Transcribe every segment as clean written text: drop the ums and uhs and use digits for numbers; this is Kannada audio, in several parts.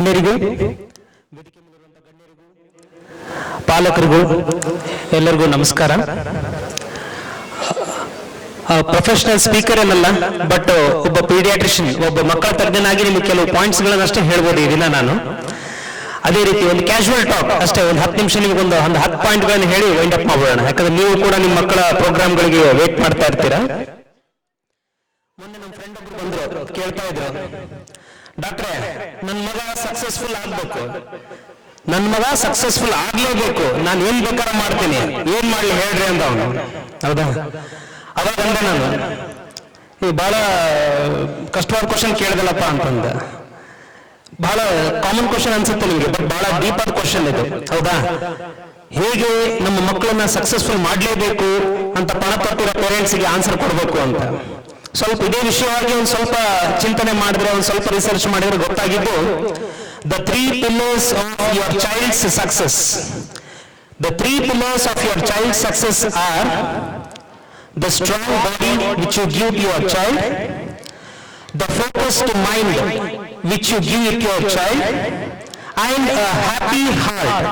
ಗಣ್ಯರಿಗೂ ಪಾಲಕರಿಗೂ ಎಲ್ಲರಿಗೂ ನಮಸ್ಕಾರ. ಪ್ರೊಫೆಷನಲ್ ಸ್ಪೀಕರ್ ಏನಲ್ಲ, ಬಟ್ ಒಬ್ಬ ಪೀಡಿಯಾಟ್ರಿಷಿಯನ್, ಒಬ್ಬ ಮಕ್ಕಳ ತಜ್ಞನಾಗಿ ನಿಮಗೆ ಕೆಲವು ಪಾಯಿಂಟ್ಸ್ ಗಳನ್ನಷ್ಟೇ ಹೇಳ್ಬೋದು ಈ ದಿನ ನಾನು. ಅದೇ ರೀತಿ ಒಂದು ಕ್ಯಾಶುವಲ್ ಟಾಕ್ ಅಷ್ಟೇ, ಒಂದು 10 ನಿಮಿಷ ನಿಮಗೆ ಒಂದು 10 ಪಾಯಿಂಟ್ಗಳನ್ನು ಹೇಳಿ ವೈಂಡ್ ಅಪ್ ಮಾಡೋಣ. ಯಾಕಂದ್ರೆ ನೀವು ಕೂಡ ನಿಮ್ಮ ಮಕ್ಕಳ ಪ್ರೋಗ್ರಾಮ್ಗಳಿಗೆ ವೇಟ್ ಮಾಡ್ತಾ ಇರ್ತೀರಾ. ಮೊನ್ನೆ ನಮ್ಮ ಫ್ರೆಂಡ್ ಒಬ್ರು ಬಂದ್ರು, ಕೇಳ್ತಾ ಇದ್ರು, ಡಾಕ್ಟ್ರೆ ನನ್ನ ಮಗ ಸಕ್ಸಸ್ಫುಲ್ ಆಗ್ಬೇಕು, ನನ್ನ ಮಗ ಸಕ್ಸಸ್ಫುಲ್ ಆಗ್ಲೇಬೇಕು, ನಾನು ಏನ್ ಬೇಕಾದ್ರೆ ಮಾಡ್ತೀನಿ, ಏನ್ ಮಾಡ್ಲಿ ಹೇಳ್ರಿ ಅಂತ ಅವನು. ಹೌದಾ? ಅವಾಗ ಅಂದೆ ನಾನು, ಈ ಬಹಳ ಕಷ್ಟವಾದ ಕ್ವಶನ್ ಕೇಳಿದಲ್ಲಪ್ಪ ಅಂತಂದ. ಬಹಳ ಕಾಮನ್ ಕ್ವಶನ್ ಅನ್ಸುತ್ತೆ ನಿಮಗೆ, ಬಟ್ ಬಹಳ ಡೀಪ್ ಆದ ಕ್ವಶನ್ ಇದು. ಹೌದಾ? ಹೇಗೆ ನಮ್ಮ ಮಕ್ಕಳನ್ನ ಸಕ್ಸಸ್ಫುಲ್ ಮಾಡ್ಲೇಬೇಕು ಅಂತ ಪಣ ತೊಟ್ಟಿರೋ ಪೇರೆಂಟ್ಸ್ಗೆ ಆನ್ಸರ್ ಕೊಡ್ಬೇಕು ಅಂತ ಸ್ವಲ್ಪ ಇದೇ ವಿಷಯವಾಗಿ ಒಂದು ಸ್ವಲ್ಪ ಚಿಂತನೆ ಮಾಡಿದ್ರೆ, ಒಂದು ಸ್ವಲ್ಪ ರಿಸರ್ಚ್ ಮಾಡಿದ್ರೆ ಗೊತ್ತಾಗಿದ್ದು, the 3 pillars of your child's success. The 3 pillars of your child's success are the strong body which you give to your child, the focused mind which you give to your child, and a happy heart.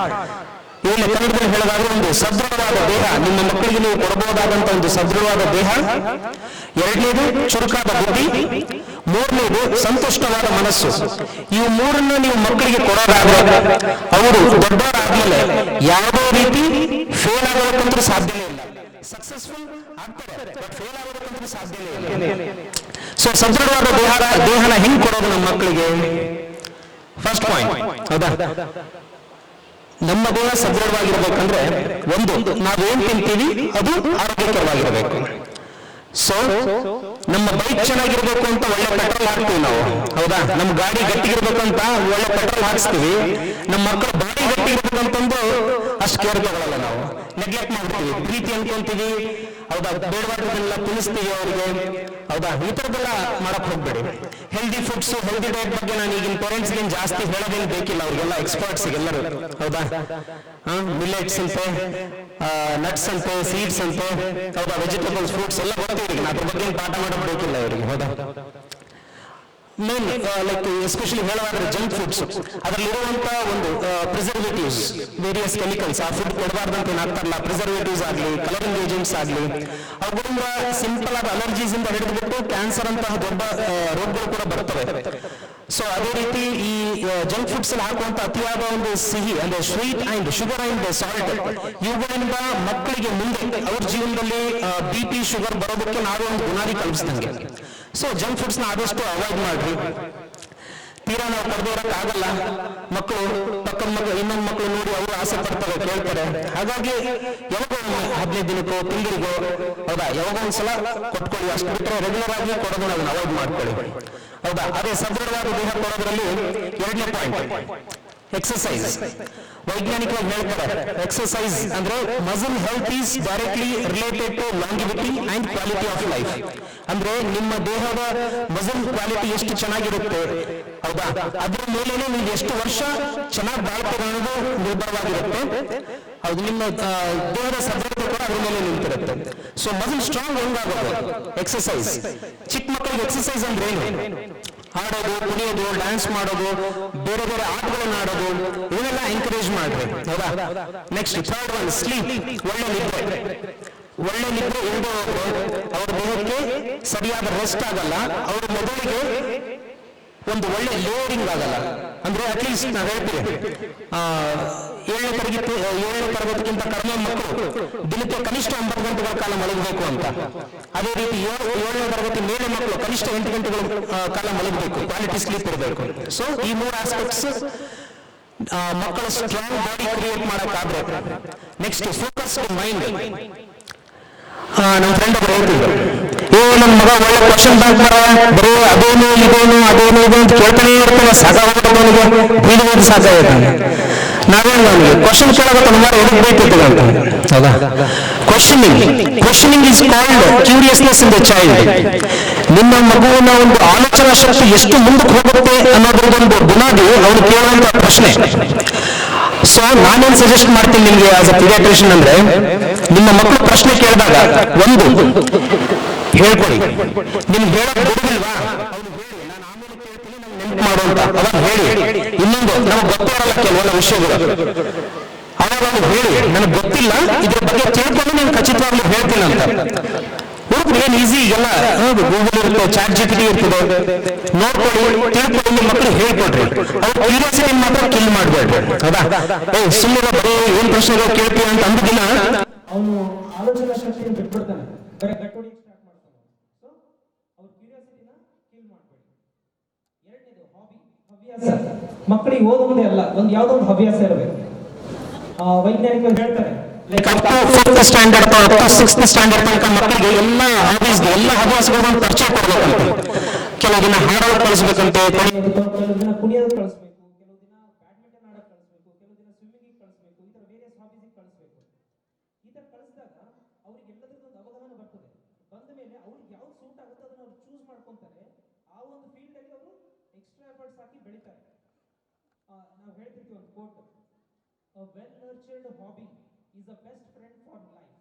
ಏನು ಕನ್ನಡದಲ್ಲಿ ಹೇಳೋದಾದ್ರೆ, ಒಂದು ಸದೃಢವಾದ ದೇಹ, ನಿಮ್ಮ ಮಕ್ಕಳಿಗೆ ನೀವು ಕೊಡಬಹುದಾದಂತ ಒಂದು ಸದೃಢವಾದ ದೇಹ. ಎರಡನೇದು ಚುರುಕಾದ ಬುದ್ಧಿ. ಮೂರನೇದು ಸಂತುಷ್ಟವಾದ ಮನಸ್ಸು. ಇವು ಮೂರನ್ನ ನೀವು ಮಕ್ಕಳಿಗೆ ಕೊಡೋದಾದ್ರೆ ಅವರು ದೊಡ್ಡವರಾದ್ಮೇಲೆ ಯಾವುದೇ ರೀತಿ ಫೇಲ್ ಆಗೋದಕ್ಕಂತೂ ಸಾಧ್ಯನೇ ಇಲ್ಲ. ಸಕ್ಸಸ್ಫುಲ್ ಆಗ್ತಾರೆ, ಬಟ್ ಫೇಲ್ ಆಗೋದಕ್ಕಂತೂ ಸಾಧ್ಯನೇ ಇಲ್ಲ. ಸೊ ಸದೃಢವಾದ ದೇಹನ ಹೆಂಗ್ ಕೊಡೋದು ನಮ್ಮ ಮಕ್ಕಳಿಗೆ? First point. ಹೌದಾ? ನಮ್ಮ ದೇಹ ಸದೃಢವಾಗಿರ್ಬೇಕಂದ್ರೆ ಒಂದು, ನಾವೇನ್ ತಿಂತೀವಿ ಅದು ಆರೋಗ್ಯಕರವಾಗಿರ್ಬೇಕು. ಸೊ ನಮ್ಮ ಬೈಕ್ ಚೆನ್ನಾಗಿರ್ಬೇಕು ಅಂತ ಒಳ್ಳೆ ಪೆಟ್ರೋಲ್ ಹಾಕ್ತೀವಿ ನಾವು. ಹೌದಾ? ನಮ್ಮ ಗಾಡಿ ಗಟ್ಟಿಗಿರ್ಬೇಕಂತ ಒಳ್ಳೆ ಪೆಟ್ರೋಲ್ ಹಾಕ್ಸ್ತೀವಿ. ನಮ್ಮ ಮಕ್ಕಳ ಬಾಡಿ ಗಟ್ಟಿಗಿರ್ಬೇಕಂತಂದು ಅಷ್ಟು ಕೇರ್ ತಗೊಳ್ಳಲ್ಲ ನಾವು, ನೆಗ್ಲೆಕ್ಟ್ ಮಾಡ್ತೀವಿ, ಪ್ರೀತಿ ಅನ್ಕೊಂತೀವಿ. ಹೌದಾ? ಬೇಡವಾದದನ್ನೆಲ್ಲ ತಿನ್ನಿಸ್ತೀವಿ ಅವರಿಗೆ. ಹೌದಾ? ಈ ಥರದ್ದೆಲ್ಲ ಮಾಡಕ್ ಹೋಗ್ಬೇಡಿ. ಹೆಲ್ದಿ ಫುಡ್ಸ್, ಹೆಲ್ದಿ ಡಯಟ್ ಬಗ್ಗೆ ನಾನು ಈಗಿನ ಪೇರೆಂಟ್ಸ್ಗೆ ಜಾಸ್ತಿ ಹೇಳೋದೇನು ಬೇಕಿಲ್ಲ, ಅವ್ರಿಗೆಲ್ಲ ಎಕ್ಸ್ಪರ್ಟ್ಸ್ ಎಲ್ಲರೂ. ಹೌದಾ? ಮಿಲೆಟ್ಸ್ ಅಂತೆ, ನಟ್ಸ್ ಅಂತೆ, ಸೀಡ್ಸ್ ಅಂತೆ, ಹೌದಾ, ವೆಜಿಟೇಬಲ್ಸ್, ಫ್ರೂಟ್ಸ್ ಎಲ್ಲ ಗೊತ್ತಿದೆ. ಅದ್ರ ಬಗ್ಗೆ ಪಾಠ ಮಾಡೋದು ಬೇಕಿಲ್ಲ ಅವರಿಗೆ. ಹೌದಾ? ಮೇನ್ ಲೈಕ್ ಎಸ್ಪೆಷಲಿ ಹೇಳೋದಾದ್ರೆ ಜಂಕ್ ಫುಡ್ಸ್, ಅದರಲ್ಲಿರುವಂತ ಒಂದು ಪ್ರಿಸರ್ವೇಟಿವ್ಸ್, ವೇರಿಯಸ್ ಕೆಮಿಕಲ್ಸ್, ಆ ಫುಡ್ ಕೊಡಬಾರ್ದಂತ ಏನಾಗ್ತಾರಲ್ಲ, ಪ್ರಿಸರ್ವೇಟಿವ್ಸ್ ಆಗಲಿ, ಕಲರಿಂಗ್ ಏಜೆಂಟ್ಸ್ ಆಗಲಿ, ಅವುಗಳಿಂದ ಸಿಂಪಲ್ ಆದ ಅಲರ್ಜೀಸ್ ಇಂದ ಹಿಡಿದುಬಿಟ್ಟು ಕ್ಯಾನ್ಸರ್ ಅಂತಹ ದೊಡ್ಡ ರೋಗಗಳು ಕೂಡ ಬರ್ತವೆ. ಸೊ ಅದೇ ರೀತಿ ಈ ಜಂಕ್ ಫುಡ್ಸ್ ಅಲ್ಲಿ ಹಾಕುವಂತ ಅತಿಯಾದ ಒಂದು ಸಿಹಿ ಅಂದ್ರೆ sweet and sugar and salt, ಇವುಗಳಿಂದ ಮಕ್ಕಳಿಗೆ ಮುಂದೆ ಅವ್ರ ಜೀವನದಲ್ಲಿ BP, ಶುಗರ್ ಬರೋದಕ್ಕೆ ನಾವೇ ಒಂದು ಬುನಾದಿ ಕಲ್ಪಿಸ್ದಂಗೆ. ಸೊ ಜಂಕ್ ಫುಡ್ಸ್ ನ ಆದಷ್ಟು ಅವಾಯ್ಡ್ ಮಾಡ್ರಿ. ತೀರಾ ನಾವು ಪಡೆದಿರಕ್ಕಾಗಲ್ಲ, ಮಕ್ಕಳು ಪಕ್ಕದ ಮಕ್ಕಳು ಇನ್ನೊಂದು ಮಕ್ಕಳು ನೋಡಿ ಅವರು ಆಸೆ ಪಡ್ತಾರೆ, ಕೇಳ್ತಾರೆ. ಹಾಗಾಗಿ ಯಾವಾಗ 15 ದಿನಕ್ಕೋ ತಿಂಗಳಿಗೋ, ಹೌದಾ, ಯಾವಾಗ ಒಂದ್ಸಲ ಕೊಟ್ಕೊಳ್ಳಿ, ಅಷ್ಟು ಬಿಟ್ಟರೆ ರೆಗ್ಯುಲರ್ ಆಗಿ ಕೊಡೋದನ್ನ ಅದನ್ನ ಅವಾಯ್ಡ್ ಮಾಡ್ಕೊಳ್ಳಿ. ಹೌದಾ? ಅದೇ ಸದೃಢವಾದ ದೇಹ ಕೊಡೋದ್ರಲ್ಲಿ ಎರಡನೇ ಪಾಯಿಂಟ್ ಎಕ್ಸರ್ಸೈಸ್. ವೈಜ್ಞಾನಿಕವಾಗಿ ಹೇಳ್ತಾರೆ, ಎಕ್ಸರ್ಸೈಸ್ ಅಂದ್ರೆ muscle health is directly related to longevity and quality of life. ಅಂದ್ರೆ ನಿಮ್ಮ ದೇಹದ ಮಸಲ್ ಕ್ವಾಲಿಟಿ ಎಷ್ಟು ಚೆನ್ನಾಗಿರುತ್ತೆ, ಹೌದಾ, ಅದ್ರ ಮೇಲೆ ನೀವು ಎಷ್ಟು ವರ್ಷ ಚೆನ್ನಾಗಿ ಬಾಳ್ತೀರ ಅನ್ನೋದು ನಿರ್ಭರವಾಗಿರುತ್ತೆ. ಹೌದು, ನಿಮ್ಮ ದೇಹದ ಸದೃಢತೆ ಕೂಡ ಅದ್ರ ಮೇಲೆ ನಿಂತಿರುತ್ತೆ. ಸೊ ಮಸಲ್ ಸ್ಟ್ರಾಂಗ್ ಹೆಂಗಾಗೋದು? ಎಕ್ಸರ್ಸೈಸ್. ಚಿಕ್ಕ ಮಕ್ಕಳಿಗೆ ಎಕ್ಸರ್ಸೈಸ್ ಅಂದ್ರೆ ಏನು? ಆಡೋದು, ಕುಣಿಯೋದು, ಡ್ಯಾನ್ಸ್ ಮಾಡೋದು, ಬೇರೆ ಬೇರೆ ಆಟಗಳನ್ನ ಆಡೋದು, ಇವನ್ನೆಲ್ಲ ಎಂಕರೇಜ್ ಮಾಡ್ರಿ. ಹೌದಾ? Next third one, sleep. ಒಳ್ಳೆ ನಿದ್ರೆ. ಒಳ್ಳೆ ನಿದ್ರೆ ಇಲ್ಲದೆ ಹೋದ್ರೆ ಅವ್ರ ದೇಹಕ್ಕೆ ಸರಿಯಾದ ರೆಸ್ಟ್ ಆಗಲ್ಲ, ಅವ್ರ ಮೊದಲಿಗೆ ಒಂದು ಒಳ್ಳೆ ಲೇಯರಿಂಗ್ ಆಗಲ್ಲ. ಅಂದ್ರೆ ಅಟ್ಲೀಸ್ಟ್ ನಾವು ಹೇಳ್ತೀವಿ 7ನೇ ತರಗತಿಗಿಂತ ಕಡಿಮೆ ಮಕ್ಕಳು ದಿನಕ್ಕೆ ಕನಿಷ್ಠ 9 ಗಂಟೆಗಳ ಕಾಲ ಮಲಗಬೇಕು ಅಂತ. ಅದೇ ರೀತಿ 7ನೇ ತರಗತಿ ಮೇಲೆ ಮಕ್ಕಳು ಕನಿಷ್ಠ 8 ಗಂಟೆಗಳ ಕಾಲ ಮಲಗಬೇಕು, ಕ್ವಾಲಿಟಿ ಸ್ಲೀಪ್ ಇರಬೇಕು. ಸೊ ಈ 3 ಆಸ್ಪೆಕ್ಟ್ಸ್ ಮಕ್ಕಳ ಸ್ಟ್ರಾಂಗ್ ಬಾಡಿ ಕ್ರಿಯೇಟ್ ಮಾಡಕ್ಕಾದ್ರೆ. Next focused mind. ನಮ್ಮ ಫ್ರೆಂಡ್ ಒಬ್ಬರು ಹೇಳ್ತಿದ್ರು, ನನ್ನ ಮಗ ಒಳ್ಳೆ ಕ್ವಶನ್ ಬ್ಯಾಂಕ್ ಬರೀ ಅದೇನು ಇದೇನು ಅದೇನು ಇದು ಅಂತ ಕೇಳ್ತಾನೆ ಇರ್ತಾನೆ, ಸಾಕಾಗೋದು, ಬೀಳುವುದು ಸಾಕಾಗುತ್ತೆ. ನಾವೇನು ನಮಗೆ ಕ್ವಶನ್ ಕೇಳಬೇಕು ನಮ್ಮಾರು ಎದಕ್ಕೆ ಬೇಕಿತ್ತು ಅಂತ. ಹೌದಾ? Questioning is called curiousness in the child. ನಿಮ್ಮ ಮಗುವಿನ ಒಂದು ಆಲೋಚನಾ ಶಕ್ತಿ ಎಷ್ಟು ಮುಂದಕ್ಕೆ ಹೋಗುತ್ತೆ ಅನ್ನೋದೊಂದು ಬುನಾದಿ ಅವನು ಕೇಳುವಂತ ಪ್ರಶ್ನೆ. ಸೊ ನಾನೇನು ಸಜೆಸ್ಟ್ ಮಾಡ್ತೀನಿ ನಿಮ್ಗೆ ಆಸ್ ಅ ಪೀಡಿಯಾಟ್ರಿಷಿಯನ್ ಅಂದ್ರೆ, ನಿಮ್ಮ ಮಕ್ಕಳು ಪ್ರಶ್ನೆ ಕೇಳಿದಾಗ ಒಂದು ಹೇಳ್ಕೊಡಿ, ನಿಮ್ಗೆ ಹೇಳಕ್ ಬಿಡುದಿಲ್ವಾ, ಅವ್ನು ಹೇಳಿ, ನಾನು ಆಮೇಲೆ ಕೇಳ್ತೀನಿ, ನಂಗೆ ನೆನಪು ಮಾಡು ಅಂತ ಅವಾಗ ಹೇಳಿ. ಇನ್ನೊಂದು ನಮಗೆ ಗೊತ್ತಿರಲ್ಲ ಕೆಲವೊಂದು ವಿಷಯಗಳು, ಅವಾಗ ಅವ್ನು ಹೇಳಿ ನನಗೆ ಗೊತ್ತಿಲ್ಲ ಇದ್ರ ಬಗ್ಗೆ ತಿಳ್ಕೊಂಡು ನಾನು ಖಚಿತವಾಗ್ಲೂ ಹೇಳ್ತೀನಿ ಅಂತ. ಹುಡುಗರು ಏನ್ ಈಸಿ ಈಗೆಲ್ಲ ಗೂಗಲ್ ಇರುತ್ತೆ, ಚಾಟ್ GPT ಇರ್ತದೆ, ನೋಡ್ಕೊಳ್ಳಿ, ತಿಳ್ಕೊಳ್ಳಿ, ನಿಮ್ಮ ಮಕ್ಕಳಿಗೆ ಹೇಳ್ಕೊಡ್ರಿ. ಅವ್ರ ಕ್ಯೂರಿಯಾಸಿಟಿ ಮಾತ್ರ ಕಿಲ್ ಮಾಡ್ಬೇಡ್ರಿ, ಹೌದಾ? ಸುಮ್ಮನೆ ಬರೀ ಏನ್ ಪ್ರಶ್ನೆಗಳು ಕೇಳ್ತೀವಿ ಅಂತ ಅಂದಿಲ್ಲ, ಅವನು ಆಲೋಚನಾ ಶಕ್ತಿಯನ್ನು ಬಿಟ್ಬಿಡ್ತಾನೆ, ಬರೀ ಗಟ್ಟೋಡಿಗೆ ಸ್ಟಾರ್ಟ್ ಮಾಡ್ತಾನೆ. ಸೊ ಅವ್ರ ಕ್ಯೂರಿಯಾಸಿಟಿನ ಕಿಲ್ ಮಾಡಬೇಡಿ. ಎರಡನೇದು ಹಾಬಿ, ಹವ್ಯಾಸ. ಮಕ್ಕಳಿಗೆ ಓದೋದೇ ಅಲ್ಲ, ಒಂದು ಯಾವುದೋ ಒಂದು ಹವ್ಯಾಸ ಇರಬೇಕು. ವೈಜ್ಞಾನಿಕವಾಗಿ ಹೇಳ್ತಾರೆ ಫಿಫ್ತ್ ಸ್ಟ್ಯಾಂಡರ್ಡ್ ಸಿಕ್ಸ್ತ್ ಸ್ಟ್ಯಾಂಡರ್ಡ್ ತನಕ ಮಕ್ಕಳಿಗೆ ಎಲ್ಲ ಹವ್ಯಾಸಗಳನ್ನು ಪರಿಚಯ ಕೊಡ್ಬೇಕಂತೆ. ಕೆಲವು ದಿನ ಹಾಡೋದು ಕಳಿಸ್ಬೇಕಂತೆ, ಕೆಲವು ದಿನ ಕುಣಿಯೋದು ಕಳಿಸ್ಬೇಕು, ಕೆಲವು ದಿನ ಬ್ಯಾಡ್ಮಿಂಟನ್ ಆಡೋದು ಕಳಿಸ್ಬೇಕು, ಕೆಲವು ದಿನ ಸ್ವಿಮ್ಮಿಂಗ್ ಕಳಿಸ್ಬೇಕು, ಈ ತರ ವೇರಿಯಸ್ ಹಾಬೀಸ್ ಕಳಿಸ್ಬೇಕು. ಈ ತರ ಕಳಿಸಿದಾಗ ಅವ್ರಿಗೆ ಎಲ್ಲದಕ್ಕೂ ಒಂದು ಅವಗಾಹನ ಬರ್ತದೆ. ಬಂದ ಮೇಲೆ ಅವ್ರಿಗೆ ಯಾವ್ದು ಸೂಟ್ ಆಗುತ್ತೆ ಅದನ್ನ ಅವ್ರು ಚೂಸ್ ಮಾಡ್ಕೊಂತಾರೆ. ಆ ಒಂದು ಫೀಲ್ಡ್ ಅಲ್ಲಿ ಅವರು ಎಕ್ಸ್ಟ್ರಾ ಎಫರ್ಟ್ಸ್ ಹಾಕಿ ಬೆಳಿತಾರೆ. ನಾವು ಹೇಳ್ತಿರ್ತೀವಿ ಒಂದು coat, a well nurtured hobby is the best friend for life.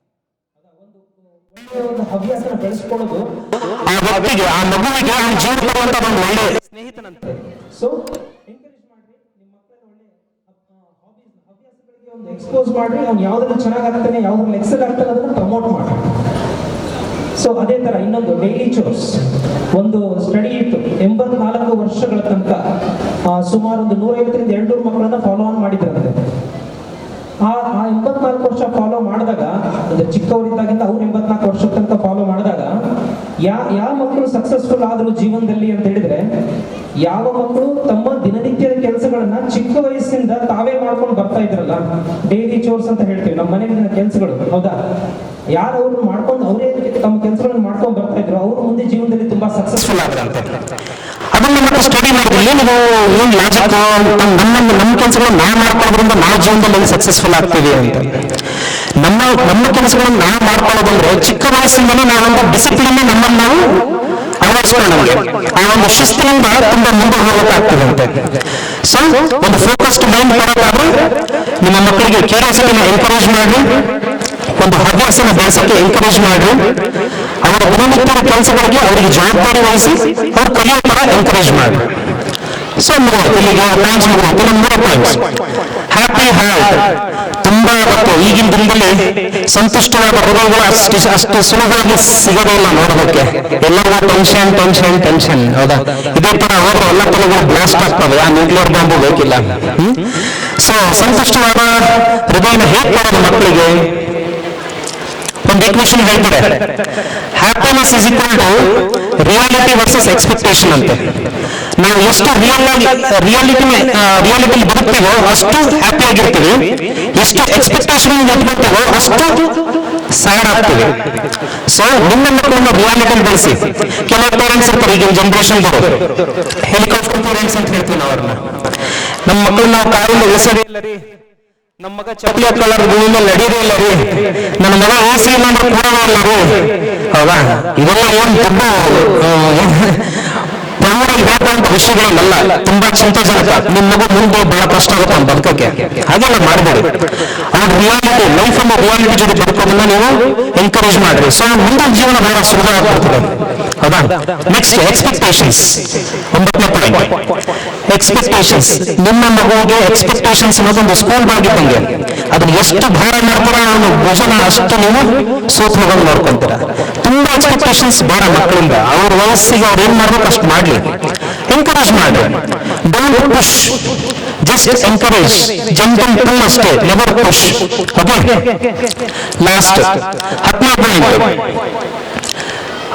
ಅದ ಒಂದು ಒಳ್ಳೆಯ ಹವ್ಯಾಸನ ಬೆಳೆಸ್ಕೊಳ್ಳೋದು ಆ ವ್ಯಕ್ತಿಗೆ, ಆ ಮಗುವಿಗೆ ಅವ್ನ ಜೀವನದ ಒಂದು ಒಳ್ಳೆ ಸ್ನೇಹಿತನಂತೆ. ಸೊ ಎಂಕರೇಜ್ ಮಾಡ್ರಿ, ನಿಮ್ಮ ಮಕ್ಕಳನ್ನ ಒಳ್ಳೆ ಹವ್ಯಾಸಗಳಿಗೆ ಒಂದು ಎಕ್ಸ್ಪೋಸ್ ಮಾಡ್ರಿ. ಅವ್ನು ಯಾವ್ದ್ರಲ್ಲಿ ಚೆನ್ನಾಗಾಗ್ತಾನೆ, ಯಾವ್ದ್ರಲ್ಲಿ ಎಕ್ಸೆಲ್ ಆಗ್ತಾನೆ ಅದನ್ನ ಪ್ರಮೋಟ್ ಮಾಡ್ರಿ. ಸೊ ಅದೇ ತರ ಇನ್ನೊಂದು ಡೈಲಿ ಚೋರ್ಸ್. ಒಂದು ಸ್ಟಡಿ ಇತ್ತು, 84 ವರ್ಷಗಳ ತನಕ ಸುಮಾರು ಒಂದು 150ರಿಂದ 200 ಮಕ್ಕಳನ್ನ ಫಾಲೋ ಆನ್ ಮಾಡಿದ್ರಂತೆ. ಆ 84 ವರ್ಷ ಫಾಲೋ ಮಾಡಿದಾಗ, ಅಂದ್ರೆ ಚಿಕ್ಕವರಿದ್ದಾಗಿಂದ ಅವ್ರು 84 ವರ್ಷದ ತನಕ ಫಾಲೋ ಮಾಡಿದಾಗ ಯಾವ ಮಕ್ಕಳು ಸಕ್ಸಸ್ಫುಲ್ ಆದ್ರು ಜೀವನದಲ್ಲಿ ಅಂತ ಹೇಳಿದ್ರೆ, ಯಾವ ಮಕ್ಕಳು ತಮ್ಮ ದಿನನಿತ್ಯದ ಕೆಲಸಗಳನ್ನ ಚಿಕ್ಕ ವಯಸ್ಸಿಂದ ತಾವೇ ಮಾಡ್ಕೊಂಡು ಬರ್ತಾ ಇದ್ರಲ್ಲ, ಡೈಲಿ ಚೋರ್ಸ್ ಅಂತ ಹೇಳ್ತೀವಿ, ನಮ್ಮ ಮನೆಯ ಕೆಲಸಗಳು, ಹೌದಾ? ಯಾರು ಅವ್ರು ಮಾಡ್ಕೊಂಡು ಅವರೇ ತಮ್ಮ ಕೆಲಸಗಳನ್ನ ಮಾಡ್ಕೊಂಡು ಬರ್ತಾ ಇದ್ರು, ಅವರು ಮುಂದೆ ಜೀವನದಲ್ಲಿ ತುಂಬಾ ಸಕ್ಸಸ್ಫುಲ್ ಆದ್ರಂತೆ. ಅದನ್ನ ಮತ್ತೆ ಸ್ಟಡಿ ಮಾಡಿದ್ರೆ ನೀವು ಏನ್ ಲಾಜಿಕ್, ನಮ್ಮ ಕೆಲಸಗಳನ್ನ ನಾವು ಮಾಡ್ಕೊಳ್ಳೋದ್ರಿಂದ ನಾವು ಜೀವನದಲ್ಲಿ ಸಕ್ಸಸ್ಫುಲ್ ಆಗ್ತೀವಿ ಅಂತ. ನಮ್ಮ ಕೆಲಸಗಳನ್ನ ನಾವು ಮಾಡ್ಕೊಳ್ಳೋದಂದ್ರೆ ಚಿಕ್ಕ ವಯಸ್ಸಿಂದಲೇ ನಾವೊಂದು ಡಿಸಿಪ್ಲಿನ್ ನಮ್ಮನ್ನು ನಾವು ಅಳವಡಿಸ್ಕೊಳ್ಳೋಣ. ಆ ಒಂದು ಶಿಸ್ತಿನಿಂದ ತುಂಬಾ ಮುಂದೆ ಹೋಗಬೇಕಾಗ್ತದೆ ಅಂತೆ. ಸೊ ಒಂದು ಫೋಕಸ್ಡ್ ಮೈಂಡ್ ಬರೋದಾದ್ರೆ ನಿಮ್ಮ ಮಕ್ಕಳಿಗೆ ಕ್ಯೂರಿಯಾಸಿಟಿನ ಎನ್ಕರೇಜ್ ಮಾಡಿ, ಒಂದು ಹವ್ಯಾಸನ ಬೆಳೆಸಕ್ಕೆ ಎನ್ಕರೇಜ್ ಮಾಡಿ, ಅವರ ದಿನನಿತ್ಯದ ಕೆಲಸಗಳಿಗೆ ಅವರಿಗೆ ಜವಾಬ್ದಾರಿ ವಹಿಸಿ ಅವ್ರು ಕಲಿಯೋ ತರ ಎನ್ಕರೇಜ್ ಮಾಡಿ. ಸೊ ಇಲ್ಲಿಗೆ ಪಾಯಿಂಟ್ಸ್ ಮುಗಿದು ಮೂರು ಪಾಯಿಂಟ್ಸ್. ಹ್ಯಾಪಿ ಹಾರ್ಟ್, ತುಂಬಾ ಗೊತ್ತು ಈಗಿನ ದಿನದಲ್ಲಿ ಸಂತುಷ್ಟವಾದ ಹೃದಯಗಳು ಅಷ್ಟು ಸುಲಭವಾಗಿ ಸಿಗೋದೇ ಇಲ್ಲ ನೋಡೋದಕ್ಕೆ. ಎಲ್ಲರಿಗೂ ಟೆನ್ಷನ್ ಟೆನ್ಷನ್ ಟೆನ್ಷನ್, ಹೌದಾ? ಇದೇ ತರ ಹೋದ್ರೆ ಎಲ್ಲ ತಲೆಗಳು ಬ್ಲಾಸ್ಟ್ ಆಗ್ತವೆ, ಆ ನ್ಯೂಕ್ಲಿಯರ್ ಬಾಂಬು ಬೇಕಿಲ್ಲ. ಸೊ ಸಂತುಷ್ಟವಾದ ಹೃದಯನ ಹೇಗೆ ಮಾಡೋದು ಮಕ್ಕಳಿಗೆ? ಒಂದು ಈಕ್ವೇಷನ್ ಹೇಳ್ತಾರೆ, happiness is equal to reality versus expectation ಅಂತೆ. ನಾವು ಎಷ್ಟು ರಿಯಾಲಿಟಿ ಬದುಕ್ತೀವೋ ಅಷ್ಟು ಹ್ಯಾಪಿ ಆಗಿರ್ತೀವಿ, ಎಷ್ಟು ಎಕ್ಸ್ಪೆಕ್ಟೇಷನ್ ಇಟ್ಕೊಳ್ತೀವೋ ಅಷ್ಟು ಸ್ಯಾಡ್ ಆಗ್ತೀವಿ. ಸೊ ನಿಮ್ಮ ಮಕ್ಕಳನ್ನ ರಿಯಾಲಿಟಿ ಬೆಳೆಸಿ. ಕೆಲವು ಪೇರೆಂಟ್ಸ್ ಇರ್ತಾರೆ ಈಗಿನ ಜನರೇಷನ್ ಬರೋದು, ಹೆಲಿಕಾಪ್ಟರ್ ಪೇರೆಂಟ್ಸ್ ಅಂತ ಹೇಳ್ತೀವಿ ನಾವು ಅವ್ರನ್ನ. ನಮ್ಮ ಮಕ್ಕಳು ನಾವು ಕಾರಿಂದ ಇಳಿಸೋದೇ ಇಲ್ಲ ರೀ, ನಮ್ಮ ಮಗ ಚಾಕ್ಲೇಟ್ ಕಲರ್ ಭೂಮಿ ಮೇಲೆ ನಡೆಯೋದೇ ಇಲ್ಲ ರೀ, ನನ್ನ ಮಗ AC ಮಾಡಿ ಕೂಡೋದೇ ಇಲ್ಲ ರೀ, ಹೌದಾ? ಇದೆಲ್ಲ ಏನು ತುಂಬಾ ಪ್ರೌಢಾಗಿ ಹೇಳ್ಕೊಂಡ ವಿಷಯಗಳಲ್ಲ, ತುಂಬಾ ಚಿಂತಾಜನಕ. ನಿಮ್ಮ ಮಗು ಮುಂದೆ ಬಹಳ ಕಷ್ಟ ಆಗುತ್ತೆ ಅಂತ ಬದುಕಕ್ಕೆ. ಹಾಗೆಲ್ಲ ಮಾಡಬೇಡಿ. ಅವ್ರ ರಿಯಾಲಿಟಿ, ಲೈಫ್ ಅನ್ನು ರಿಯಾಲಿಟಿ ಜೊತೆ ಬದುಕೋದನ್ನ ನೀವು ಎನ್ಕರೇಜ್ ಮಾಡ್ರಿ. ಸೊ ಮುಂದಿನ ಜೀವನ ಬಹಳ ಸುಲಭವಾಗ್ಬಿಡ್ತದೆ, ಹೌದಾ? ನೆಕ್ಸ್ಟ್ ಎಕ್ಸ್ಪೆಕ್ಟೇಷನ್ಸ್, 9ನೇ ಪಾಯಿಂಟ್. ಎಕ್ಸ್ಪೆಕ್ಟೇಷನ್ಸ್, ನಿಮ್ಮ ಮಗುವಿಗೆ ಎಕ್ಸ್ಪೆಕ್ಟೇಷನ್ಸ್ ಅನ್ನೋದೊಂದು ಸ್ಕೂಲ್ ಬ್ಯಾಗ್ ಇದ್ದಂಗೆ. ಅದನ್ನ ಎಷ್ಟು ಭಾರ ಮಾಡ್ತೀರ ಅವನು ಭುಜನ ಅಷ್ಟು ನೀವು ಸೂತ್ರಗಳು ನೋಡ್ಕೊಂತೀರ. ತುಂಬಾ ಎಕ್ಸ್ಪೆಕ್ಟೇಷನ್ಸ್ ಬೇಡ ಮಕ್ಕಳಿಂದ. ಅವ್ರ ವಯಸ್ಸಿಗೆ ಅವ್ರು ಏನ್ ಮಾಡ್ಬೇಕು ಅಷ್ಟು ಮಾಡ್ಲಿ, ಎನ್ಕರೇಜ್ ಮಾಡಿ. Don't push, just encourage. Jump pull ಅಷ್ಟೇ, ನೆವರ್ ಪುಷ್. ಓಕೆ, ಲಾಸ್ಟ್ 10ನೇ ಪಾಯಿಂಟ್.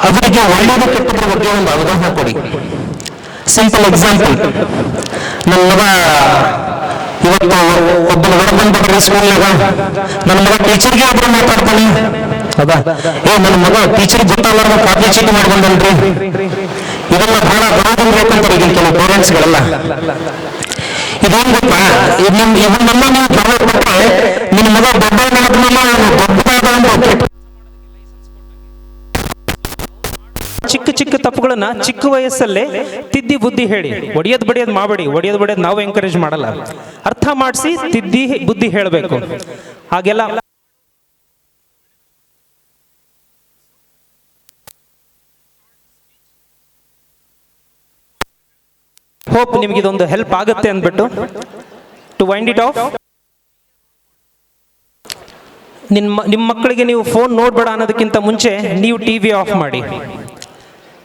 ಅವರಿಗೆ ಒಳ್ಳೆಯದು ಕೆಟ್ಟದ್ರ ಬಗ್ಗೆ ಒಂದು ಅವಗಾಹನೆ ಕೊಡಿ. ಸಿಂಪಲ್ ಎಕ್ಸಾಂಪಲ್, ನನ್ನ ಮಗ ಇವತ್ತು ಒಬ್ಬನ ಹೊರ ಬಂದ್ಬಿಟ್ರೆ ಸ್ಕೂಲ್ನಾಗ, ನನ್ನ ಮಗ ಟೀಚರ್ಗೆ ಒಬ್ಬರು ಮಾತಾಡ್ತಾನೆ, ಹೌದಾ? ನನ್ನ ಮಗ ಟೀಚರ್ ಗೊತ್ತಲ್ಲ ಕಾಪಿ ಚೀಟಿ ಮಾಡಿ ಬಂದನ್ರಿ. ಇದೆಲ್ಲ ಬಹಳ ಬರೋದನ್ ಬೇಕಂತಾರೆ ಈಗಿನ ಕೆಲವು ಪೇರೆಂಟ್ಸ್ಗಳೆಲ್ಲ. ಇದೇನ್ ಗೊತ್ತಾ, ಇವನ್ನೆಲ್ಲ ನೀವು ಬರೋದ್ಬಿಟ್ರೆ ನಿನ್ನ ಮಗ ದೊಡ್ಡವನಾದ್ಮೇಲೆ ದೊಡ್ಡದಾದ ಒಂದು ಚಿಕ್ಕ ಚಿಕ್ಕ ತಪ್ಪುಗಳನ್ನ ಚಿಕ್ಕ ವಯಸ್ಸಲ್ಲೇ ತಿದ್ದಿ ಬುದ್ಧಿ ಹೇಳಿ. ಒಡೆಯೋದು ಬಡಿಯೋದು ಮಾಡಬೇಡಿ, ಒಡೆಯೋದು ಬಡಿಯೋದು ನಾವು ಎಂಕರೇಜ್ ಮಾಡಲ್ಲ. ಅರ್ಥ ಮಾಡಿಸಿ ತಿದ್ದಿ ಬುದ್ಧಿ ಹೇಳಬೇಕು. ಹಾಗೆಲ್ಲ ಹೋಪ್ ನಿಮಗೆ ಇದೊಂದು ಹೆಲ್ಪ್ ಆಗುತ್ತೆ ಅಂದ್ಬಿಟ್ಟು ಟು ವೈಂಡ್ ಇಟ್ ಆಫ್. ನಿಮ್ಮ ಮಕ್ಕಳಿಗೆ ನೀವು ಫೋನ್ ನೋಡಬೇಡ ಅನ್ನೋದಕ್ಕಿಂತ ಮುಂಚೆ ನೀವು ಟಿ ವಿ ಆಫ್ ಮಾಡಿ.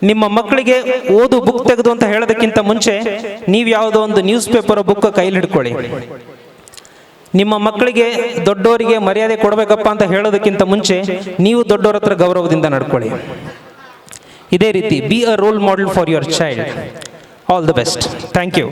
ನಿಮ್ಮ ಮಕ್ಕಳಿಗೆ ಓದು ಬುಕ್ ತೆಗೆದು ಅಂತ ಹೇಳೋದಕ್ಕಿಂತ ಮುಂಚೆ ನೀವು ಯಾವುದೋ ಒಂದು ನ್ಯೂಸ್ ಪೇಪರ್ ಬುಕ್ ಕೈಲಿ ಹಿಡ್ಕೊಳ್ಳಿ. ನಿಮ್ಮ ಮಕ್ಕಳಿಗೆ ದೊಡ್ಡವರಿಗೆ ಮರ್ಯಾದೆ ಕೊಡಬೇಕಪ್ಪ ಅಂತ ಹೇಳೋದಕ್ಕಿಂತ ಮುಂಚೆ ನೀವು ದೊಡ್ಡವರ ಹತ್ರ ಗೌರವದಿಂದ ನಡ್ಕೊಳ್ಳಿ. ಇದೇ ರೀತಿ be a role model for your child. All the best. Thank you.